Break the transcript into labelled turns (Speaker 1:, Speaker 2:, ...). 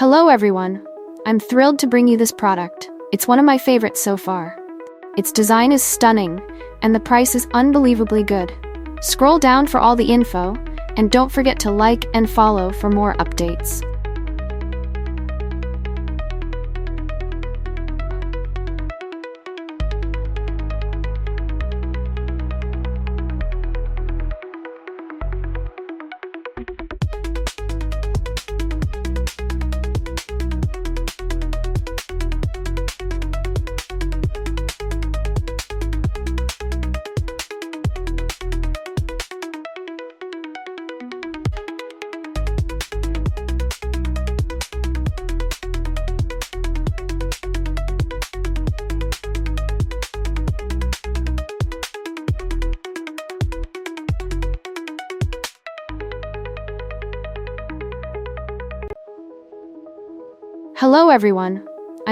Speaker 1: Hello everyone! I'm thrilled to bring you this product. It's one of my favorites so far. Its design is stunning, and the price is unbelievably good. Scroll down for all the info, and don't forget to like and follow for more updates. Hello everyone!